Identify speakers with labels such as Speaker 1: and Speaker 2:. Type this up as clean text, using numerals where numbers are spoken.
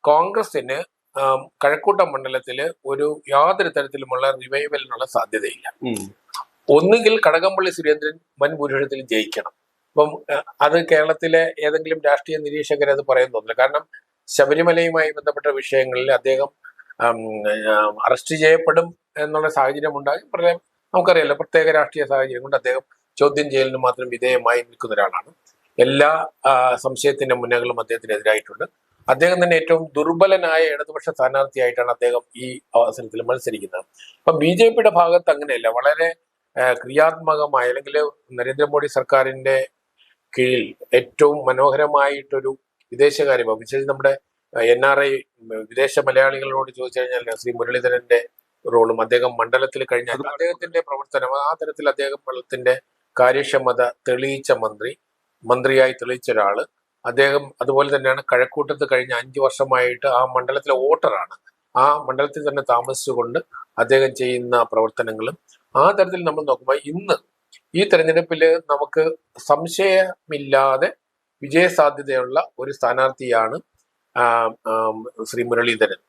Speaker 1: കോൺഗ്രസിന് കഴക്കൂട്ടം മണ്ഡലത്തിൽ ഒരു യാതൊരു തരത്തിലുമുള്ള റിവൈവലിനുള്ള സാധ്യതയില്ല. ഒന്നുകിൽ കടകംപള്ളി സുരേന്ദ്രൻ വൻ ഭൂരിപക്ഷത്തിൽ ജയിക്കണം. അപ്പം അത് കേരളത്തിലെ ഏതെങ്കിലും രാഷ്ട്രീയ നിരീക്ഷകർ അത് പറയാൻ തോന്നില്ല. കാരണം ശബരിമലയുമായി ബന്ധപ്പെട്ട വിഷയങ്ങളിൽ അദ്ദേഹം അറസ്റ്റ് ചെയ്യപ്പെടും എന്നുള്ള സാഹചര്യം ഉണ്ടാകും. നമുക്കറിയാലോ, പ്രത്യേക രാഷ്ട്രീയ സാഹചര്യം കൊണ്ട് അദ്ദേഹം ചോദ്യം ചെയ്യലിന് മാത്രം വിധേയമായി നിൽക്കുന്ന ഒരാളാണ്. എല്ലാ സംശയത്തിന്റെ മുന്നകളും അദ്ദേഹത്തിനെതിരായിട്ടുണ്ട്. അദ്ദേഹം തന്നെ ഏറ്റവും ദുർബലനായ ഇടതുപക്ഷ സ്ഥാനാർത്ഥിയായിട്ടാണ് അദ്ദേഹം ഈ അവസരത്തിൽ മത്സരിക്കുന്നത്. അപ്പൊ BJP ഭാഗത്ത് അങ്ങനെയല്ല, വളരെ ക്രിയാത്മകമായ, അല്ലെങ്കിൽ നരേന്ദ്രമോദി സർക്കാരിന്റെ കീഴിൽ ഏറ്റവും മനോഹരമായിട്ടൊരു വിദേശകാര്യ, വിശേഷിച്ച് നമ്മുടെ NRI വിദേശ മലയാളികളോട് ചോദിച്ചു കഴിഞ്ഞാൽ ശ്രീ മുരളീധരന്റെ റോളും അദ്ദേഹം മണ്ഡലത്തിൽ കഴിഞ്ഞാൽ അദ്ദേഹത്തിന്റെ പ്രവർത്തനം, ആ തരത്തിൽ അദ്ദേഹം വെള്ളത്തിന്റെ കാര്യക്ഷമത തെളിയിച്ച മന്ത്രിയായി തെളിയിച്ച ഒരാള് അദ്ദേഹം. അതുപോലെ തന്നെയാണ് കഴക്കൂട്ടത്ത് കഴിഞ്ഞ 5 വർഷമായിട്ട് ആ മണ്ഡലത്തിലെ വോട്ടറാണ്. ആ മണ്ഡലത്തിൽ തന്നെ താമസിച്ചുകൊണ്ട് അദ്ദേഹം ചെയ്യുന്ന പ്രവർത്തനങ്ങളും ആ തരത്തിൽ നമ്മൾ നോക്കുമ്പോൾ ഇന്ന് ഈ തെരഞ്ഞെടുപ്പിൽ നമുക്ക് സംശയമില്ലാതെ വിജയസാധ്യതയുള്ള ഒരു സ്ഥാനാർത്ഥിയാണ് ശ്രീ മുരളീധരൻ.